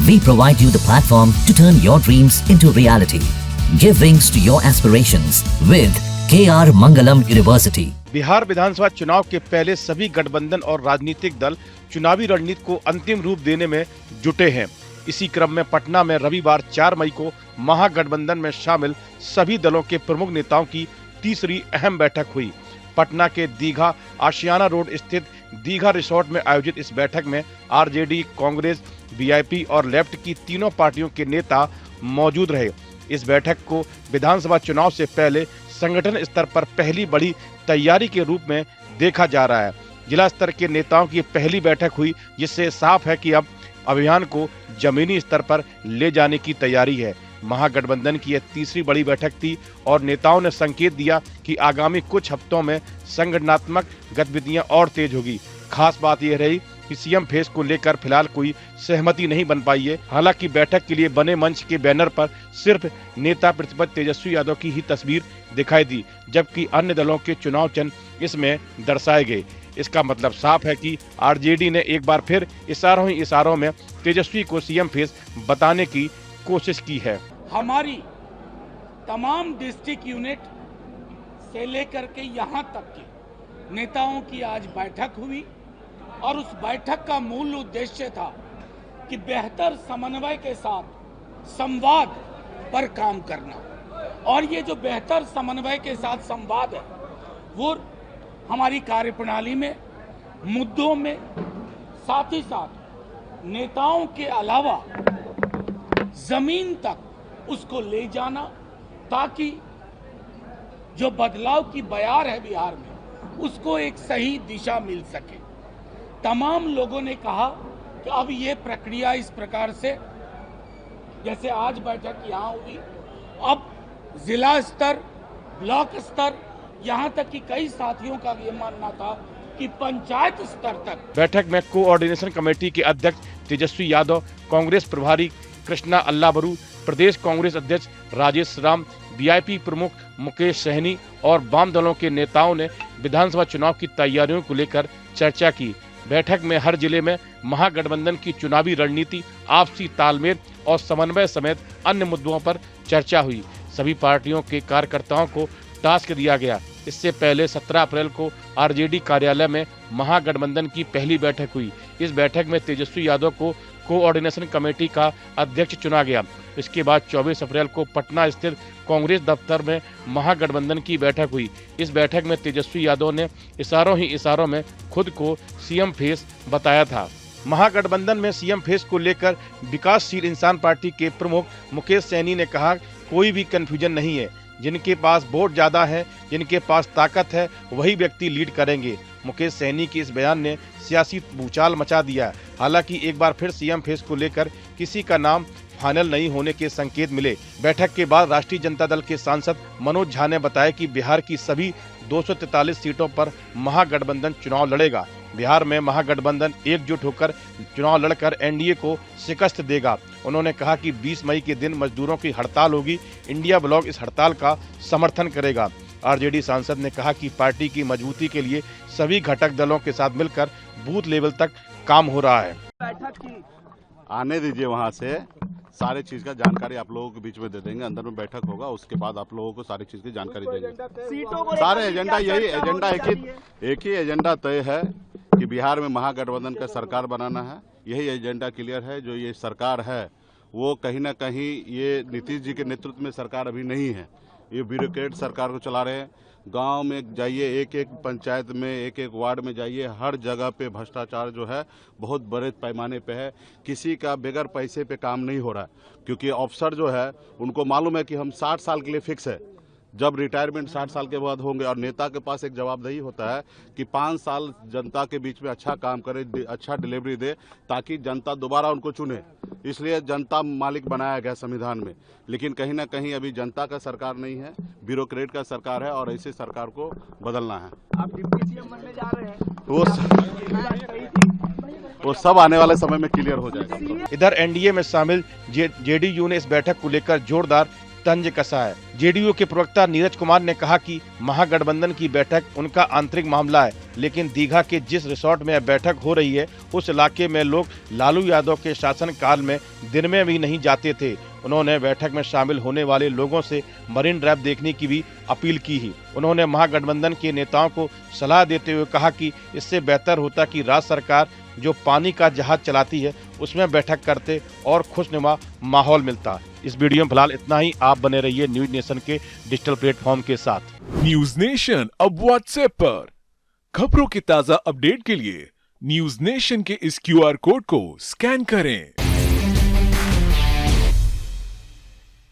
We provide you the platform to turn your dreams into reality. Give wings to your aspirations with KR Mangalam University. Bihar विधानसभा चुनाव के पहले सभी गठबंधन और राजनीतिक दल चुनावी रणनीति को अंतिम रूप देने में जुटे हैं। इसी क्रम में पटना में रविवार 4 मई को महागठबंधन में शामिल सभी दलों के प्रमुख नेताओं की तीसरी अहम बैठक हुई। पटना के दीघा आशियाना रोड स्थित दीघा रिसोर्ट में आयोजित इस बैठक में आरजेडी, कांग्रेस, वीआईपी और लेफ्ट की तीनों पार्टियों के नेता मौजूद रहे। इस बैठक को विधानसभा चुनाव से पहले संगठन स्तर पर पहली बड़ी तैयारी के रूप में देखा जा रहा है। जिला स्तर के नेताओं की पहली बैठक हुई, जिससे साफ है कि अब अभियान को जमीनी स्तर पर ले जाने की तैयारी है। महागठबंधन की यह तीसरी बड़ी बैठक थी और नेताओं ने संकेत दिया कि आगामी कुछ हफ्तों में संगठनात्मक गतिविधियां और तेज होगी। खास बात यह रही कि सीएम फेस को लेकर फिलहाल कोई सहमति नहीं बन पाई है। हालांकि बैठक के लिए बने मंच के बैनर पर सिर्फ नेता प्रतिपक्ष तेजस्वी यादव की ही तस्वीर दिखाई दी, जबकि अन्य दलों के चुनाव चिन्ह इसमें दर्शाए गए। इसका मतलब साफ है कि आरजेडी ने एक बार फिर इशारों ही इशारों में तेजस्वी को सीएम फेस बताने की कोशिश की है। हमारी तमाम डिस्ट्रिक्ट यूनिट से लेकर के यहाँ तक के नेताओं की आज बैठक हुई और उस बैठक का मूल उद्देश्य था कि बेहतर समन्वय के साथ संवाद पर काम करना। और ये जो बेहतर समन्वय के साथ संवाद है वो हमारी कार्यप्रणाली में, मुद्दों में, साथ ही साथ नेताओं के अलावा जमीन तक उसको ले जाना, ताकि जो बदलाव की बयार है बिहार में उसको एक सही दिशा मिल सके। तमाम लोगों ने कहा कि अब ये प्रक्रिया इस प्रकार से, जैसे आज बैठक यहाँ हुई, अब जिला स्तर, ब्लॉक स्तर, यहाँ तक कि कई साथियों का ये मानना था कि पंचायत स्तर तक। बैठक में कोऑर्डिनेशन कमेटी के अध्यक्ष तेजस्वी यादव, कांग्रेस प्रभारी कृष्णा अल्लाबरू, प्रदेश कांग्रेस अध्यक्ष राजेश राम, वीआईपी प्रमुख मुकेश सहनी और वाम दलों के नेताओं ने विधानसभा चुनाव की तैयारियों को लेकर चर्चा की। बैठक में हर जिले में महागठबंधन की चुनावी रणनीति, आपसी तालमेल और समन्वय समेत अन्य मुद्दों पर चर्चा हुई। सभी पार्टियों के कार्यकर्ताओं को टास्क दिया गया। इससे पहले 17 अप्रैल को आरजेडी कार्यालय में महागठबंधन की पहली बैठक हुई। इस बैठक में तेजस्वी यादव को कोऑर्डिनेशन कमेटी का अध्यक्ष चुना गया। इसके बाद 24 अप्रैल को पटना स्थित कांग्रेस दफ्तर में महागठबंधन की बैठक हुई। इस बैठक में तेजस्वी यादव ने इशारों ही इशारों में खुद को सीएम फेस बताया था। महागठबंधन में सीएम फेस को लेकर विकासशील इंसान पार्टी के प्रमुख मुकेश सहनी ने कहा, कोई भी कंफ्यूजन नहीं है। जिनके पास वोट ज्यादा है, जिनके पास ताकत है, वही व्यक्ति लीड करेंगे। मुकेश सहनी के इस बयान ने सियासी भूचाल मचा दिया। हालांकि एक बार फिर सीएम फेस को लेकर किसी का नाम फाइनल नहीं होने के संकेत मिले। बैठक के बाद राष्ट्रीय जनता दल के सांसद मनोज झा ने बताया कि बिहार की सभी 243 सीटों पर महागठबंधन चुनाव लड़ेगा। बिहार में महागठबंधन एकजुट होकर चुनाव लड़कर एनडीए को शिकस्त देगा। उन्होंने कहा कि 20 मई के दिन मजदूरों की हड़ताल होगी। इंडिया ब्लॉक इस हड़ताल का समर्थन करेगा। आरजेडी सांसद ने कहा कि पार्टी की मजबूती के लिए सभी घटक दलों के साथ मिलकर बूथ लेवल तक काम हो रहा है। आने दीजिए, वहाँ से सारे चीज का जानकारी आप लोगों के बीच में दे देंगे। अंदर में बैठक होगा, उसके बाद आप लोगों को सारी चीज की जानकारी देंगे। सारे एजेंडा यही एजेंडा एक ही एजेंडा तय है कि बिहार में महागठबंधन का सरकार बनाना है। यही एजेंडा क्लियर है। जो ये सरकार है वो कहीं ना कहीं ये नीतीश जी के नेतृत्व में सरकार अभी नहीं है। ये ब्यूरोक्रेट सरकार को चला रहे हैं। गांव में जाइए, एक एक पंचायत में, एक एक वार्ड में जाइए, हर जगह पे भ्रष्टाचार जो है बहुत बड़े पैमाने पे है। किसी का बगैर पैसे पे काम नहीं हो रहा है, क्योंकि अफसर जो है उनको मालूम है कि हम 60 साल के लिए फिक्स है, जब रिटायरमेंट 60 साल के बाद होंगे। और नेता के पास एक जवाबदेही होता है कि 5 साल जनता के बीच में अच्छा काम करे, अच्छा डिलीवरी दे, ताकि जनता दोबारा उनको चुने। इसलिए जनता मालिक बनाया गया संविधान में। लेकिन कहीं ना कहीं अभी जनता का सरकार नहीं है, ब्यूरोक्रेट का सरकार है, और ऐसे सरकार को बदलना है। आप डिप्टी सीएम बनने जा रहे हैं, वो सब आने वाले समय में क्लियर हो जाएगा। इधर एनडीए में शामिल जेडीयू ने इस बैठक को लेकर जोरदार तंज कसा है। जेडीयू के प्रवक्ता नीरज कुमार ने कहा कि महागठबंधन की बैठक उनका आंतरिक मामला है, लेकिन दीघा के जिस रिसोर्ट में बैठक हो रही है उस इलाके में लोग लालू यादव के शासनकाल में दिन में भी नहीं जाते थे। उन्होंने बैठक में शामिल होने वाले लोगों से मरीन ड्राइव देखने की भी अपील की ही। उन्होंने महागठबंधन के नेताओं को सलाह देते हुए कहा कि इससे बेहतर होता कि राज्य सरकार जो पानी का जहाज चलाती है उसमें बैठक करते और खुशनुमा माहौल मिलता। इस वीडियो में फिलहाल इतना ही। आप बने रहिए न्यूज नेशन के डिजिटल प्लेटफॉर्म के साथ। न्यूज नेशन अब व्हाट्सएप पर खबरों के ताजा अपडेट के लिए न्यूज नेशन के इस QR कोड को स्कैन करें।